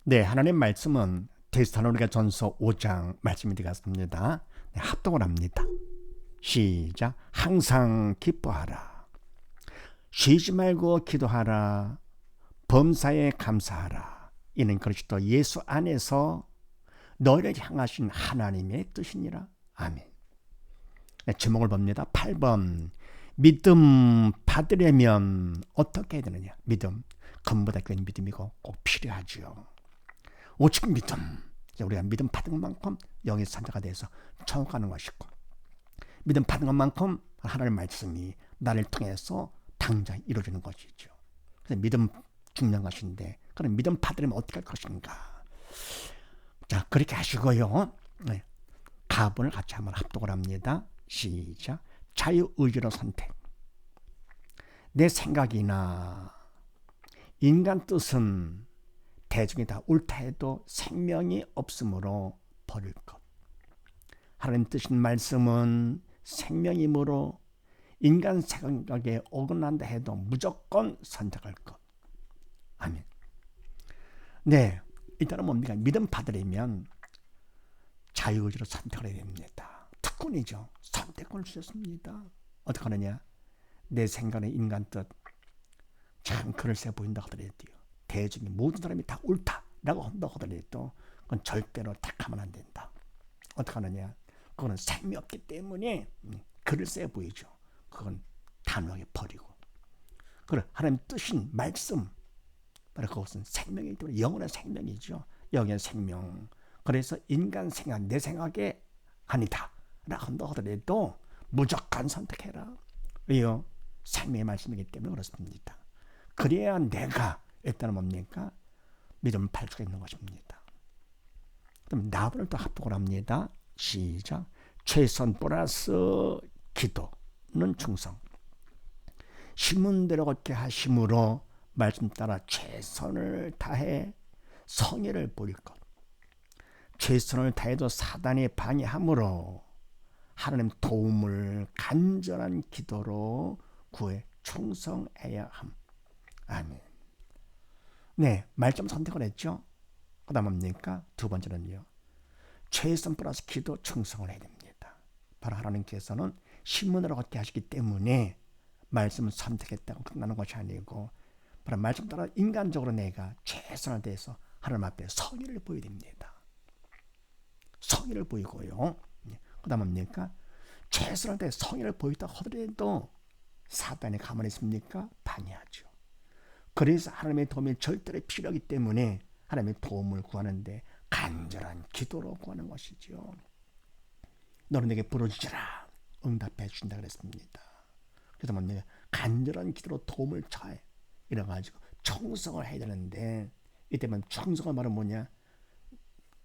네, 하나님 말씀은 데살로니가 전서 5장 말씀이 되겠습니다. 네, 합독을 합니다. 시작. 항상 기뻐하라. 쉬지 말고 기도하라. 범사에 감사하라. 이는 그리스도 예수 안에서 너희를 향하신 하나님의 뜻이니라. 아멘. 네, 제목을 봅니다. 8번. 믿음 받으려면 어떻게 해야 되느냐. 믿음. 근보다 큰 믿음이고 꼭 필요하죠. 오직 믿음. 우리가 믿음 받은 것만큼 영의 산자가 돼서 천국가는 것이고, 믿음 받은 것만큼 하나님의 말씀이 나를 통해서 당장 이루어지는 것이죠. 그래서 믿음 중요한 것인데, 그럼 믿음 받으려면 어떻게 할 것인가. 자, 그렇게 하시고요. 네. 가본을 같이 한번 합독을 합니다. 시작. 자유의지로 선택. 내 생각이나 인간 뜻은 대중이 다 옳다 해도 생명이 없으므로 버릴 것. 하나님 뜻인 말씀은 생명이므로 인간 생각에 어긋난다 해도 무조건 선택할 것. 아멘. 네, 일단은 뭡니까? 믿음 받으려면 자유의지로 선택을 해야 됩니다. 특권이죠. 선택권을 주셨습니다. 어떻게 하느냐? 내 생각에 인간 뜻 참 그럴싸해 보인다 하더라도요. 대중이 모든 사람이 다 옳다라고 한다 하더라도 그건 절대로 택하면 안 된다. 어떻게 하느냐? 그거는 생명이 없기 때문에 그럴싸해 보이죠. 그건 단호하게 버리고. 그래, 하나님 뜻인 말씀, 바로 그것은 생명이기 때문에 영원한 생명이죠. 영원한 생명. 그래서 인간 생각, 내 생각에 아니다 라고 한다 하더라도 무조건 선택해라. 왜요? 생명의 말씀이기 때문에 그렇습니다. 그래야 내가 일단은 뭡니까? 믿음을 팔 수가 있는 것입니다. 그럼 나번을 또 합독을 합니다. 시작. 최선 플러스 기도는 충성. 신문대로 걷게 하심으로 말씀 따라 최선을 다해 성의를 보일 것. 최선을 다해도 사단이 방해함으로 하나님 도움을 간절한 기도로 구해 충성해야 함. 아멘. 네, 말씀 선택을 했죠. 그 다음 뭡니까? 두 번째는요. 최선 플러스 기도 충성을 해야 됩니다. 바로 하나님께서는 신문으로 걷게 하시기 때문에 말씀을 선택했다고 끝나는 것이 아니고, 바로 말씀 따라 인간적으로 내가 최선을 다해서 하나님 앞에 성의를 보여야 됩니다. 성의를 보이고요. 그 다음 뭡니까? 최선을 다해 성의를 보였다 하더라도 사단이 가만히 있습니까? 방해하죠. 그래서 하나님의 도움이 절대로 필요하기 때문에 하나님의 도움을 구하는데 간절한 기도로 구하는 것이죠. 너는 내게 부르짖으라 응답해 주신다 그랬습니다. 그래서 뭡니까? 간절한 기도로 도움을 청해 이래가지고 충성을 해야 되는데, 이때만 충성의 말은 뭐냐?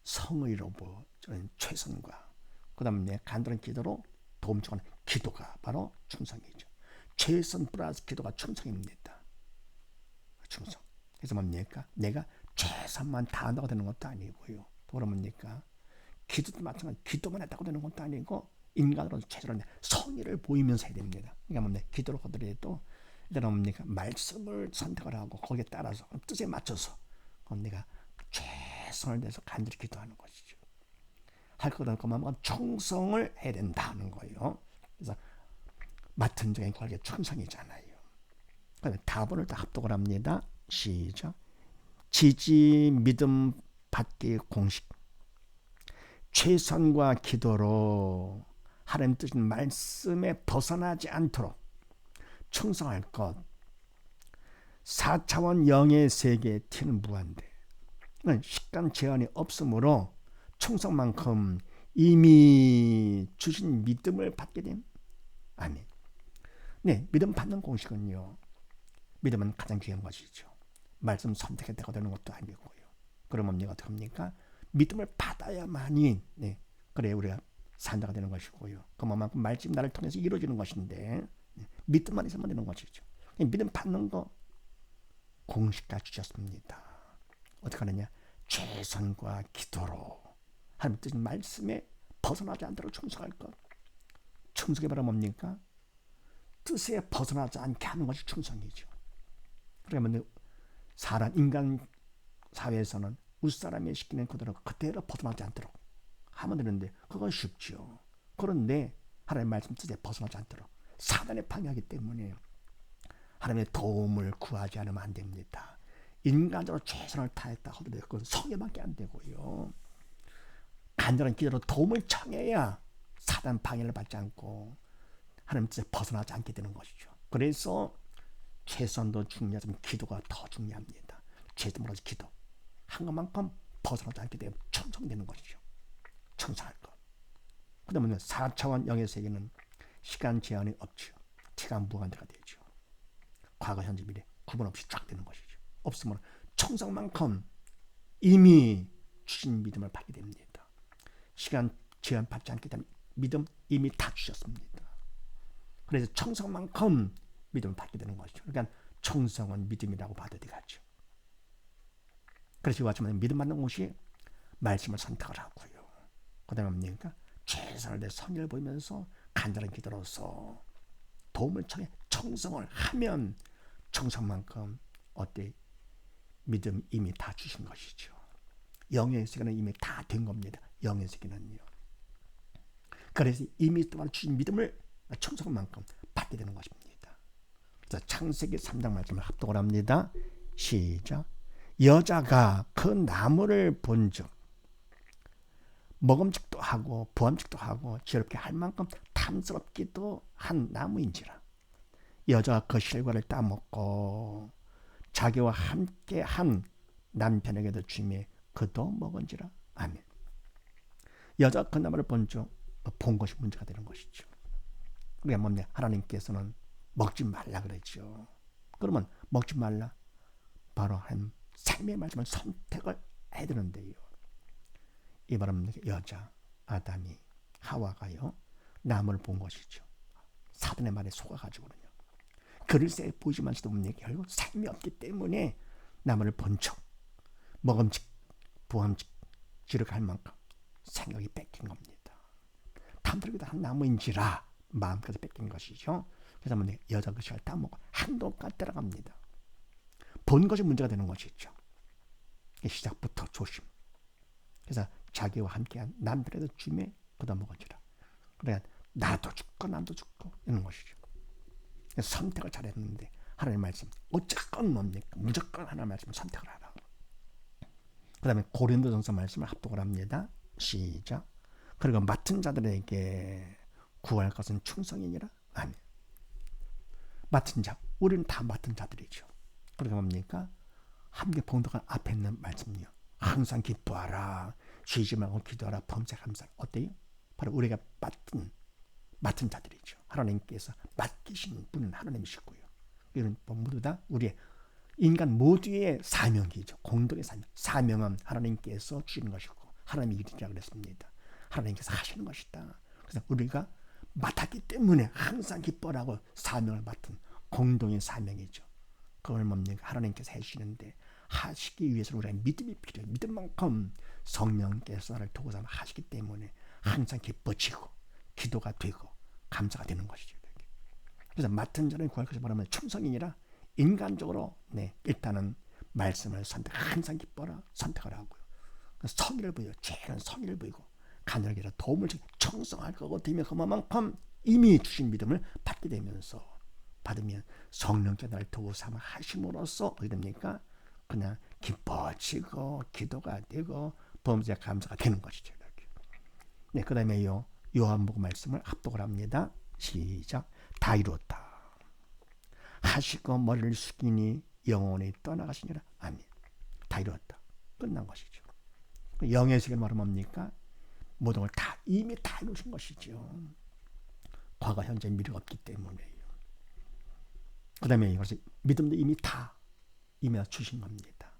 성의로 저는 최선과 그 다음에 간절한 기도로 도움 청하는 기도가 바로 충성이죠. 최선 플러스 기도가 충성입니다. 충성. 그래서 뭡니까? 내가 최선만 다한다고 되는 것도 아니고요. 또 뭡니까? 기도도 마찬가지. 기도만 했다고 되는 것도 아니고 인간으로 최선을 성의를 보이면서 해야 됩니다. 그러니까 뭡니까? 기도로 하더라도 일단 뭡니까? 말씀을 선택을 하고 거기에 따라서 뜻에 맞춰서 그럼 내가 최선을 다해서 간절히 기도하는 것이죠. 할 것 없고 충성을 해야 된다는 거예요. 그래서 맡은 적에 관계 충성이잖아요. 다본을 다 합독을 합니다. 시작. 지지 믿음 받기 공식. 최선과 기도로 하나님 뜻인 말씀에 벗어나지 않도록 충성할 것. 4차원 영의 세계의 티는 무한대. 시간 제한이 없으므로 충성만큼 이미 주신 믿음을 받게 됨. 아멘. 네, 믿음 받는 공식은요. 믿음은 가장 귀한 것이죠. 말씀 선택했다고 되는 것도 아니고요. 그러면 우리가 어떻게 합니까? 믿음을 받아야만이 그래 우리가 산자가 되는 것이고요. 그만큼 말씀 나를 통해서 이루어지는 것인데 믿음만 있으면 되는 것이죠. 믿음 받는 거 공식까지 주셨습니다. 어떻게 하느냐? 최선과 기도로 하나님 뜻인 말씀에 벗어나지 않도록 충성할 것. 충성이 바로 뭡니까? 뜻에 벗어나지 않게 하는 것이 충성이죠. 그러면 사람 인간 사회에서는 웃사람이 시키는 그대로 벗어나지 않도록 하면 되는데 그건 쉽죠. 그런데 하나님의 말씀 뜻에 벗어나지 않도록 사단의 방해하기 때문에 하나님의 도움을 구하지 않으면 안 됩니다. 인간적으로 최선을 다했다 하더라도 그건 성경밖에 안 되고요. 간절한 기도로 도움을 청해야 사단 방해를 받지 않고 하나님 뜻에 벗어나지 않게 되는 것이죠. 그래서 최선도 중요하지만 기도가 더 중요합니다. 최선으로 기도 한 것만큼 벗어나지 않게 되면 천성되는 것이죠. 천성할 것. 그 다음에 4차원 영의 세계는 시간 제한이 없죠. 시간 무한대가 되죠. 과거, 현재, 미래 구분 없이 쫙 되는 것이죠. 없으면 천성만큼 이미 주신 믿음을 받게 됩니다. 시간 제한 받지 않게 되는 믿음 이미 다 주셨습니다. 그래서 천성만큼 믿음을 받게 되는 것이죠. 그러니까 천성은 믿음이라고 봐도 되겠죠. 그래서 이와처럼 믿음 받는 것이 말씀을 선택을 하고요. 그 다음에 뭡니까? 최선을 다해 선의를 보이면서 간절한 기도로서 도움을 청해 청성을 하면 청성만큼 어때? 믿음 이미 다 주신 것이죠. 영의 세계는 이미 다 된 겁니다. 영의 세계는요. 그래서 이미 또한 주신 믿음을 청성만큼 받게 되는 것입니다. 그래서 창세기 3장 말씀을 합독을 합니다. 시작. 여자가 그 나무를 본즉 먹음직도 하고 부함직도 하고 지혜롭게 할 만큼 탐스럽기도 한 나무인지라. 여자가 그 실과를 따먹고 자기와 함께 한 남편에게도 주매 그도 먹은지라. 아멘. 여자가 그 나무를 본 것이 문제가 되는 것이죠. 그게 뭡니까? 하나님께서는 먹지 말라 그랬죠. 그러면 먹지 말라. 바로 한 삶의 말씀을 선택을 해야 되는데요. 이 바람 여자 아담이 하와가요 나무를 본 것이죠. 사단의 말에 속아가지고는요. 그릇에 보이지만서도 결국 삶이 없기 때문에 나무를 본 척 먹음직 부함직 지르할 만큼 생각이 뺏긴 겁니다. 탐스럽기도 한 나무인지라 마음까지 뺏긴 것이죠. 그래서 여자 그 씨를 따먹고 한도까지 따라갑니다. 본 것이 문제가 되는 것이죠. 시작부터 조심. 그래서 자기와 함께한 남편에도 주매 그다 먹어주라. 그러니까 나도 죽고 남도 죽고 이런 것이죠. 선택을 잘했는데 하나님의 말씀 어쨌건 뭡니까? 무조건 하나님의 말씀을 선택을 하라. 그 다음에 고린도전서 말씀을 합독을 합니다. 시작. 그리고 맡은 자들에게 구할 것은 충성이니라. 아멘. 맡은 자, 우리는 다 맡은 자들이죠. 그러니까 뭡니까? 함께 봉독한 앞에 있는 말씀이요. 항상 기뻐하라. 쉬지 말고 기도하라. 범사 감사라. 어때요? 바로 우리가 맡은 자들이죠. 하나님께서 맡기신 분은 하나님이시고요. 이런 모두 다 우리의 인간 모두의 사명이죠. 공동의 사명. 사명은 하나님께서 주시는 것이고 하나님의 일이라고 그랬습니다. 하나님께서 하시는 것이다. 그래서 우리가 맡았기 때문에 항상 기뻐라고 사명을 맡은 공동의 사명이죠. 그걸 뭡니까? 하나님께서 해주시는데 하시기 위해서는 우리가 믿음이 필요해요. 믿음만큼 성령께서 나를 도구 삼아 하시기 때문에 항상 기뻐지고 기도가 되고 감사가 되는 것이죠. 그래서 맡은 자는 구할 것을 말하면 충성이니라. 인간적으로 일단은 말씀을 항상 기뻐라 선택을 하고요. 성의를 보여 죄는 성의를 보이고 간절하게 도움을 청성할 거고 되면 그만큼 이미 주신 믿음을 받게 되면서 받으면 성령께서 나를 도구 삼아 하심으로써 어떻게 됩니까? 그냥 기뻐지고 기도가 되고 범죄 감사가 되는 것이죠. 네, 그 다음에요. 요한복음 말씀을 합독을 합니다. 시작. 다 이루었다 하시고 머리를 숙이니 영원히 떠나가시니라. 아멘. 다 이루었다. 끝난 것이죠. 영의 세계는 말은 뭡니까? 모든 걸 다 이미 다 이루신 것이죠. 과거, 현재, 미래가 없기 때문에요. 그 다음에 이것이 믿음도 이미 다 주신 겁니다.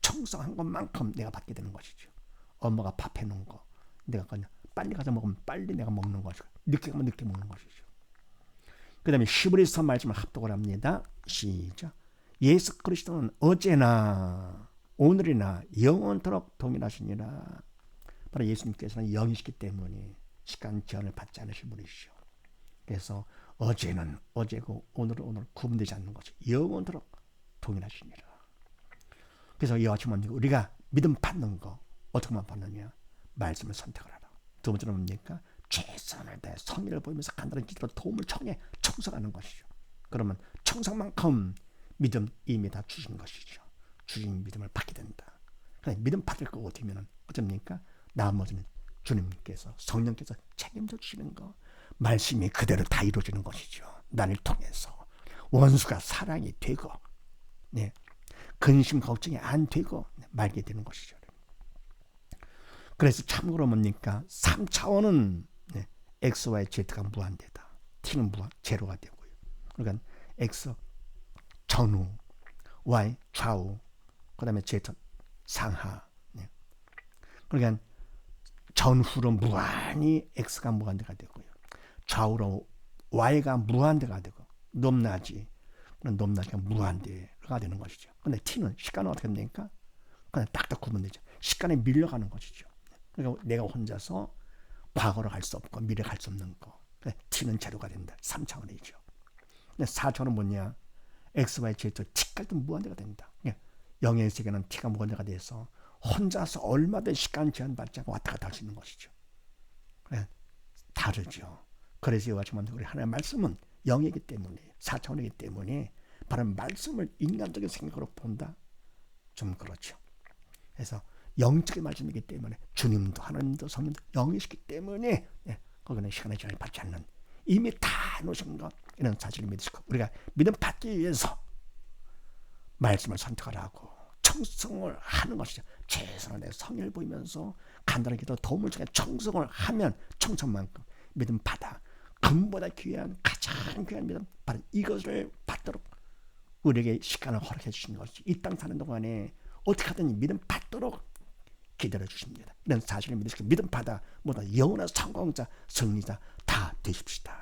청성한 것만큼 내가 받게 되는 것이죠. 엄마가 밥 해놓은 거 내가 그냥 빨리 가서 먹으면 빨리 내가 먹는 것이고 늦게 가면 늦게 먹는 것이죠. 그 다음에 히브리서 말씀을 합독을 합니다. 시작. 예수 그리스도는 어제나 오늘이나 영원토록 동일하시니라. 바로 예수님께서는 영이시기 때문에 시간 제한을 받지 않으신 분이시죠. 그래서 어제는 어제고 오늘은 오늘 구분되지 않는 것이 영원토록 동일하시니라. 그래서 이와 같이 우리가 믿음 받는 거 어떻게만 받느냐? 말씀을 선택을 하라. 두 번째는 뭡니까? 최선을 다해 성의를 보이면서 간단한 기도로 도움을 청해 청성하는 것이죠. 그러면 청성만큼 믿음 이미 다 주신 것이죠. 주신 믿음을 받게 된다. 그래, 믿음 받을 거고 되면은 어쩝니까? 나머지는 주님께서 성령께서 책임져 주시는 거, 말씀이 그대로 다 이루어지는 것이죠. 나를 통해서 원수가 사랑이 되고, 네, 근심 걱정이 안 되고 말게 되는 것이죠. 그래서 참고로 뭡니까? 3차원은 네, X와의 Z가 무한대다. T는 제로가 되고요. 그러니까 X 전후, Y 좌우, 그 다음에 Z 상하. 네. 그러니까 전후로 무한히 X가 무한대가 되고요. 좌우로 Y가 무한대가 되고 높낮이, 높낮이가 무한대가 되는 것이죠. 근데 T는 시간은 어떻게 됩니까? 그냥 딱딱 구분되죠. 시간에 밀려가는 것이죠. 그러니까 내가 혼자서 과거로 갈 수 없고 미래 갈 수 없는 거. T는 제로가 된다. 3차원이죠. 근데 4차원은 뭐냐? X와 Z T까지도 무한대가 된다. 영의 세계는 T가 무한대가 돼서 혼자서 얼마든 시간 제한 받지 않고 왔다 갔다 할 수 있는 것이죠. 다르죠. 그래서 이와 같이 우리 하나님의 말씀은 영이기 때문에 4차원이기 때문에 바로 말씀을 인간적인 생각으로 본다. 좀 그렇죠. 그래서 영적인 말씀이기 때문에 주님도 하나님도 성령도 영이시기 때문에 거기는 시간의 제한을 받지 않는 이미 다 놓으신 것 이런 사실을 믿으시고 우리가 믿음 받기 위해서 말씀을 선택하라고 청성을 하는 것이죠. 최선을 다해 성의를 보이면서 간단한 기도 도움을 청해 청성을 하면 청성만큼 믿음 받아 금보다 귀한 가장 귀한 믿음 바로 이것을 받도록 우리에게 시간을 허락해 주신 것이 이 땅 사는 동안에 어떻게 하든 믿음 받도록 기다려 주십니다. 이런 사실을 믿으시고 믿음 받아 모두 영원한 성공자 승리자 다 되십시다.